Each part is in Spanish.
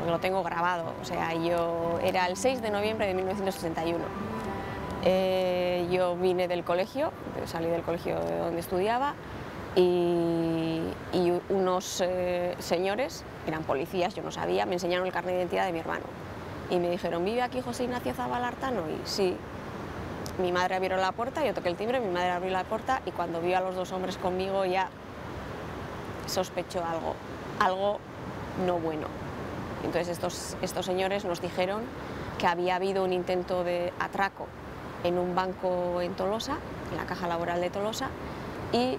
lo tengo grabado. O sea, era el 6 de noviembre de 1961. Yo vine del colegio, salí del colegio de donde estudiaba y unos señores, eran policías, yo no sabía, me enseñaron el carnet de identidad de mi hermano y me dijeron: ¿vive aquí José Ignacio Zabala Artano? Y sí. Mi madre abrió la puerta, yo toqué el timbre, mi madre abrió la puerta y cuando vio a los dos hombres conmigo ya sospechó algo no bueno. Entonces estos señores nos dijeron que había habido un intento de atraco en un banco en Tolosa, en la Caja Laboral de Tolosa, y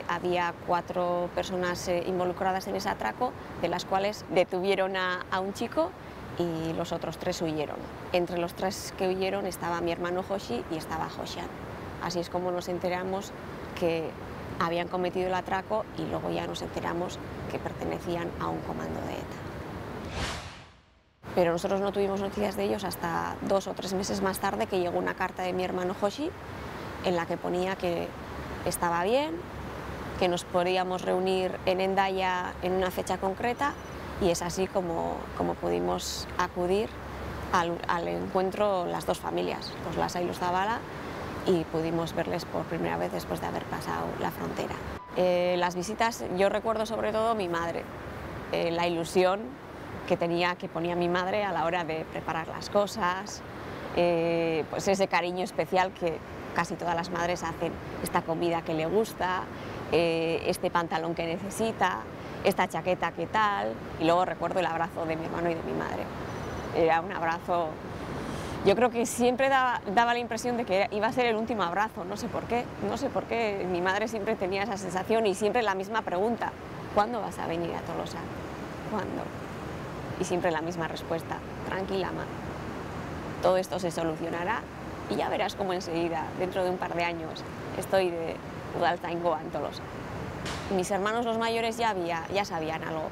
había 4 personas involucradas en ese atraco, de las cuales detuvieron a un chico y los otros 3 huyeron. Entre los 3 que huyeron estaba mi hermano Joshi y estaba Josian. Así es como nos enteramos que habían cometido el atraco y luego ya nos enteramos que pertenecían a un comando de ETA. Pero nosotros no tuvimos noticias de ellos hasta 2 o 3 meses más tarde, que llegó una carta de mi hermano Joshi en la que ponía que estaba bien, que nos podíamos reunir en Hendaya en una fecha concreta, y es así como pudimos acudir al encuentro las 2 familias, los Lasa y los Zabala, y pudimos verles por primera vez después de haber pasado la frontera. Las visitas, yo recuerdo sobre todo mi madre, la ilusión que ponía mi madre a la hora de preparar las cosas, pues ese cariño especial que casi todas las madres hacen, esta comida que le gusta, este pantalón que necesita, esta chaqueta que tal, y luego recuerdo el abrazo de mi hermano y de mi madre. Era un abrazo, yo creo que siempre daba la impresión de que iba a ser el último abrazo, no sé por qué, mi madre siempre tenía esa sensación y siempre la misma pregunta: ¿cuándo vas a venir a Tolosa? ¿Cuándo? Y siempre la misma respuesta: tranquila, ma, todo esto se solucionará y ya verás cómo enseguida, dentro de un par de años, estoy de Udaltzaingoa en Tolosa. Mis hermanos los mayores ya sabían algo,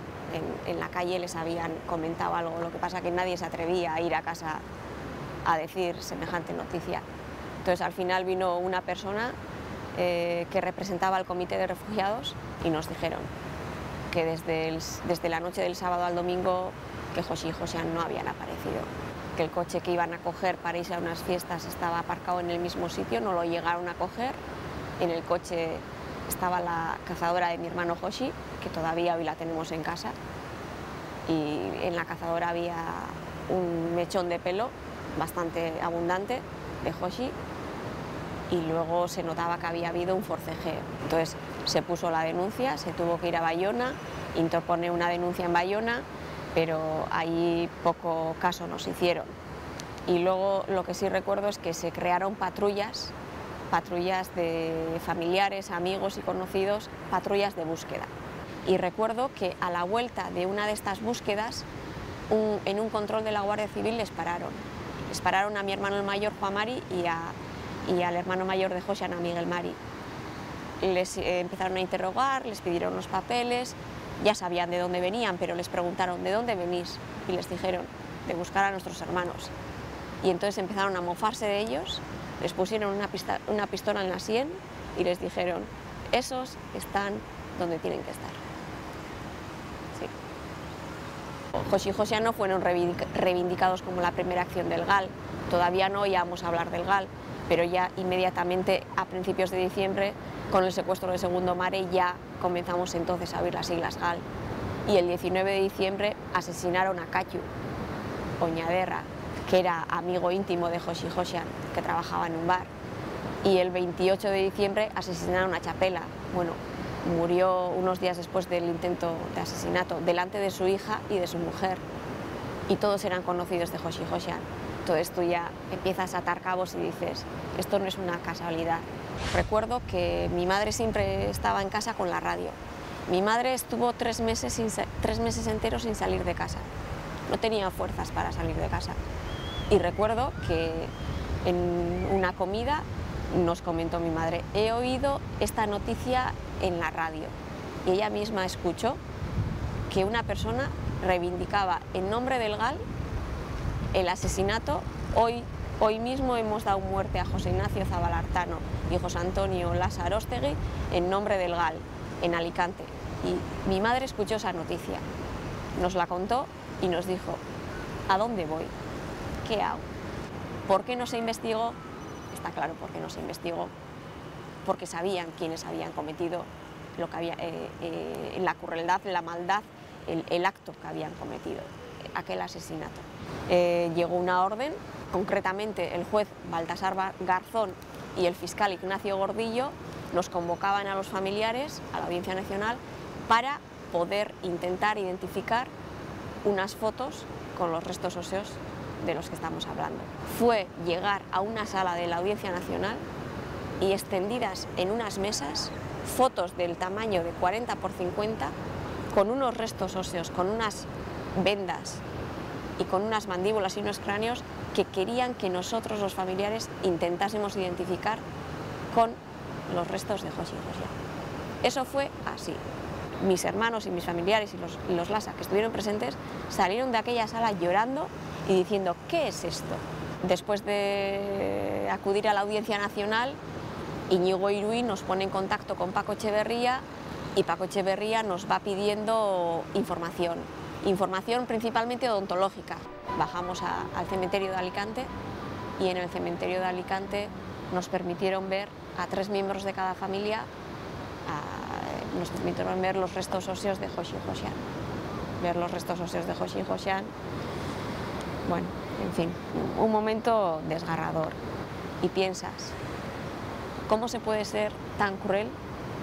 en la calle les habían comentado algo, lo que pasa que nadie se atrevía a ir a casa a decir semejante noticia. Entonces al final vino una persona que representaba al Comité de Refugiados y nos dijeron que desde la noche del sábado al domingo que Joshi y Josian no habían aparecido, que el coche que iban a coger para irse a unas fiestas estaba aparcado en el mismo sitio, no lo llegaron a coger. En el coche estaba la cazadora de mi hermano Joshi, que todavía hoy la tenemos en casa, y en la cazadora había un mechón de pelo bastante abundante de Joshi, y luego se notaba que había habido un forcejeo. Entonces se puso la denuncia, se tuvo que ir a Bayona, interponer una denuncia en Bayona, pero ahí poco caso nos hicieron. Y luego lo que sí recuerdo es que se crearon patrullas de familiares, amigos y conocidos, patrullas de búsqueda. Y recuerdo que a la vuelta de una de estas búsquedas, en un control de la Guardia Civil les pararon a mi hermano el mayor, Juan Mari, y al hermano mayor de Josian, a Miguel Mari. Les empezaron a interrogar, les pidieron los papeles, ya sabían de dónde venían, pero les preguntaron: ¿de dónde venís? Y les dijeron: de buscar a nuestros hermanos. Y entonces empezaron a mofarse de ellos, les pusieron una pistola en la sien y les dijeron: esos están donde tienen que estar. Sí. Joshi y Josian no fueron reivindicados como la primera acción del GAL, todavía no oíamos hablar del GAL, pero ya inmediatamente a principios de diciembre, con el secuestro de Segundo Mare, ya comenzamos entonces a oír las siglas GAL. Y el 19 de diciembre asesinaron a Cayu Oñaderra, que era amigo íntimo de Joshi y Josian, que trabajaba en un bar. Y el 28 de diciembre asesinaron a Chapela. Bueno, murió unos días después del intento de asesinato, delante de su hija y de su mujer. Y todos eran conocidos de Joshi y Josian. Entonces tú ya empiezas a atar cabos y dices: esto no es una casualidad. Recuerdo que mi madre siempre estaba en casa con la radio. Mi madre estuvo 3 meses enteros sin salir de casa. No tenía fuerzas para salir de casa. Y recuerdo que en una comida nos comentó mi madre: he oído esta noticia en la radio. Y ella misma escuchó que una persona reivindicaba en nombre del GAL el asesinato. Hoy mismo hemos dado muerte a José Ignacio Zabala Artano y José Antonio Lasa Aróstegui en nombre del GAL, en Alicante. Y mi madre escuchó esa noticia, nos la contó y nos dijo: ¿a dónde voy? ¿Qué hago? ¿Por qué no se investigó? Está claro por qué no se investigó, porque sabían quiénes habían cometido lo que había, la crueldad, la maldad, el acto que habían cometido, aquel asesinato. Llegó una orden, concretamente el juez Baltasar Garzón y el fiscal Ignacio Gordillo nos convocaban a los familiares a la Audiencia Nacional para poder intentar identificar unas fotos con los restos óseos de los que estamos hablando. Fue llegar a una sala de la Audiencia Nacional y extendidas en unas mesas fotos del tamaño de 40 por 50 con unos restos óseos, con unas vendas y con unas mandíbulas y unos cráneos que querían que nosotros, los familiares, intentásemos identificar con los restos de Joshi Josian. Eso fue así. Mis hermanos y mis familiares y los Lasa que estuvieron presentes salieron de aquella sala llorando y diciendo: ¿qué es esto? Después de acudir a la Audiencia Nacional, Íñigo Iruí nos pone en contacto con Paco Echeverría y Paco Echeverría nos va pidiendo información principalmente odontológica. Bajamos al cementerio de Alicante y en el cementerio de Alicante nos permitieron ver a 3 miembros de cada familia, nos permitieron ver los restos óseos de Joshi Josian. Ver los restos óseos de Joshi Josian, bueno, en fin, un momento desgarrador. Y piensas, ¿cómo se puede ser tan cruel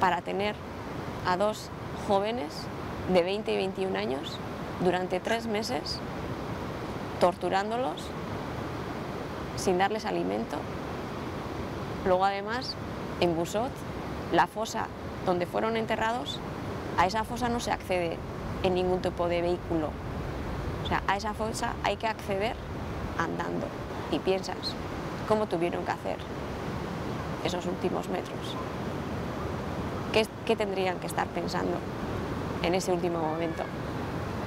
para tener a 2 jóvenes de 20 y 21 años durante 3 meses torturándolos sin darles alimento? Luego, además, en Busot, la fosa donde fueron enterrados, a esa fosa no se accede en ningún tipo de vehículo. O sea, a esa fosa hay que acceder andando. Y piensas, ¿cómo tuvieron que hacer esos últimos metros? ¿Qué tendrían que estar pensando en ese último momento?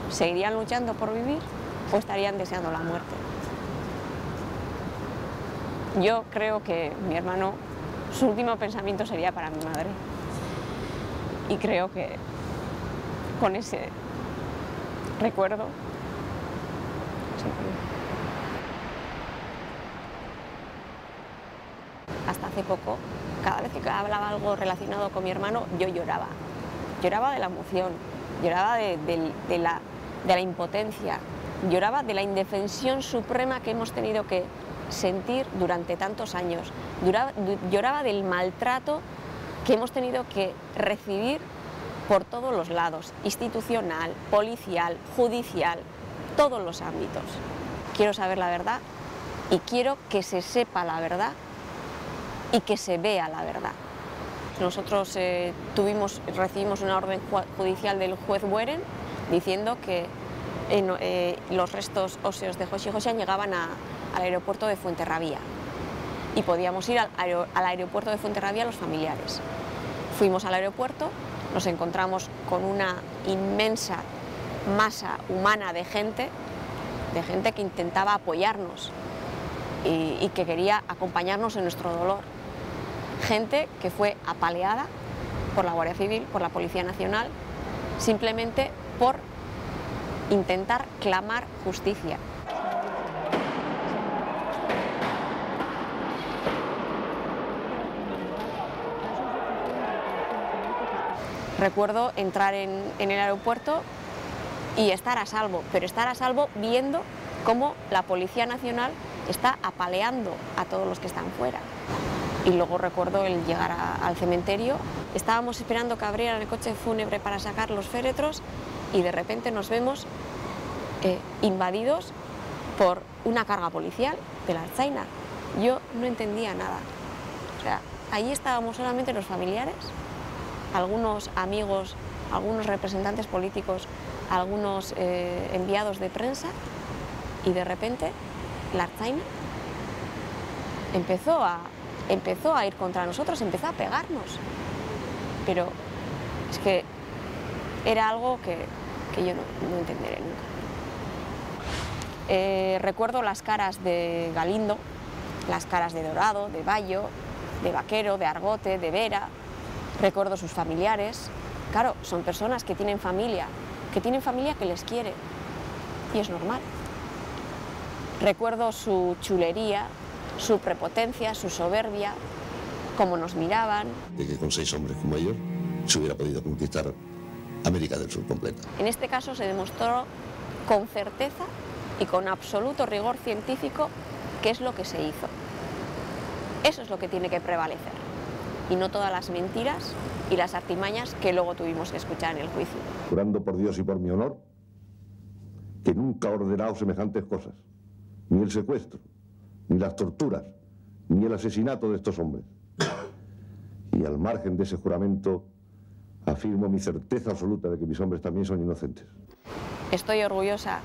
¿Seguirían luchando por vivir o estarían deseando la muerte? Yo creo que mi hermano, su último pensamiento sería para mi madre. Y creo que con ese recuerdo, hasta hace poco, cada vez que hablaba algo relacionado con mi hermano, yo lloraba. Lloraba de la emoción, lloraba de la impotencia, lloraba de la indefensión suprema que hemos tenido que sentir durante tantos años, lloraba del maltrato que hemos tenido que recibir por todos los lados, institucional, policial, judicial, todos los ámbitos. Quiero saber la verdad y quiero que se sepa la verdad y que se vea la verdad. Nosotros recibimos una orden judicial del juez Bueren diciendo que los restos óseos de Joshi Josian llegaban al aeropuerto de Fuenterrabía y podíamos ir al aeropuerto de Fuenterrabía los familiares. Fuimos al aeropuerto, nos encontramos con una inmensa masa humana de gente que intentaba apoyarnos y que quería acompañarnos en nuestro dolor. Gente que fue apaleada por la Guardia Civil, por la Policía Nacional, simplemente por intentar clamar justicia. Recuerdo entrar en el aeropuerto y estar a salvo, pero estar a salvo viendo cómo la Policía Nacional está apaleando a todos los que están fuera. Y luego recuerdo el llegar al cementerio, estábamos esperando que abrieran el coche fúnebre para sacar los féretros y de repente nos vemos invadidos por una carga policial de la Ertzaina. Yo no entendía nada. O sea, allí estábamos solamente los familiares, algunos amigos, algunos representantes políticos, algunos enviados de prensa y de repente la Ertzaina empezó a ir contra nosotros, empezó a pegarnos. Pero es que era algo que yo no entenderé nunca. Recuerdo las caras de Galindo, las caras de Dorado, de Bayo, de Vaquero, de Argote, de Vera. Recuerdo sus familiares. Claro, son personas que tienen familia que les quiere. y es normal. Recuerdo su chulería, su prepotencia, su soberbia, cómo nos miraban. De que con 6 hombres como ellos se hubiera podido conquistar América del Sur completa. En este caso se demostró con certeza y con absoluto rigor científico qué es lo que se hizo. Eso es lo que tiene que prevalecer, y no todas las mentiras y las artimañas que luego tuvimos que escuchar en el juicio. Jurando por Dios y por mi honor que nunca he ordenado semejantes cosas, ni el secuestro, ni las torturas, ni el asesinato de estos hombres. Y al margen de ese juramento afirmo mi certeza absoluta de que mis hombres también son inocentes. Estoy orgullosa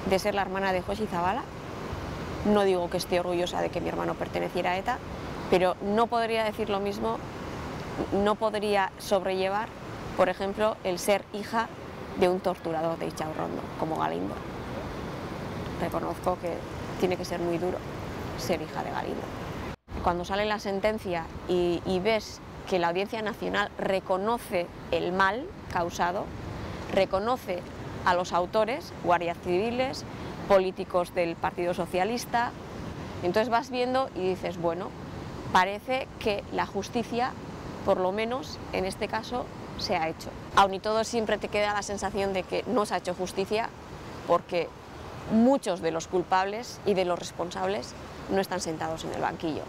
de ser la hermana de Joshi Zabala. No digo que esté orgullosa de que mi hermano perteneciera a ETA, pero no podría decir lo mismo, no podría sobrellevar, por ejemplo, el ser hija de un torturador de Ichaurrondo, como Galindo. Reconozco que tiene que ser muy duro ser hija de Galindo. Cuando sale la sentencia y ves que la Audiencia Nacional reconoce el mal causado, reconoce a los autores, guardias civiles, políticos del Partido Socialista, entonces vas viendo y dices, bueno, parece que la justicia, por lo menos en este caso, se ha hecho. Aun y todo siempre te queda la sensación de que no se ha hecho justicia porque muchos de los culpables y de los responsables no están sentados en el banquillo.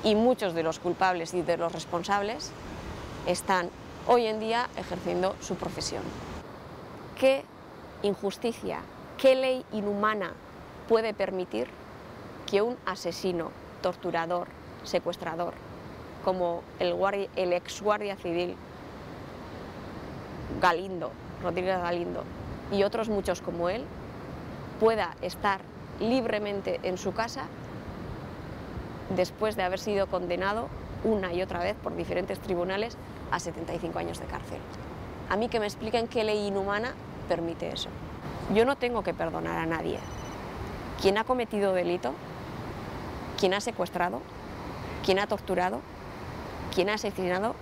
Y muchos de los culpables y de los responsables están hoy en día ejerciendo su profesión. ¿Qué injusticia, qué ley inhumana puede permitir que un asesino, torturador, secuestrador, como el ex guardia civil Galindo, Rodríguez Galindo, y otros muchos como él, pueda estar libremente en su casa después de haber sido condenado una y otra vez por diferentes tribunales a 75 años de cárcel? A mí que me expliquen qué ley inhumana permite eso. Yo no tengo que perdonar a nadie. Quien ha cometido delito, quien ha secuestrado, quien ha torturado, quien ha asesinado,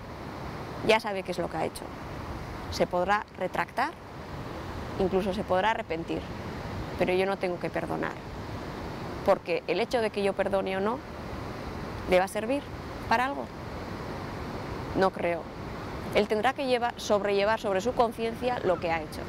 ya sabe qué es lo que ha hecho. Se podrá retractar, incluso se podrá arrepentir, pero yo no tengo que perdonar, porque el hecho de que yo perdone o no, ¿le va a servir para algo? No creo. Él tendrá que sobrellevar sobre su conciencia lo que ha hecho.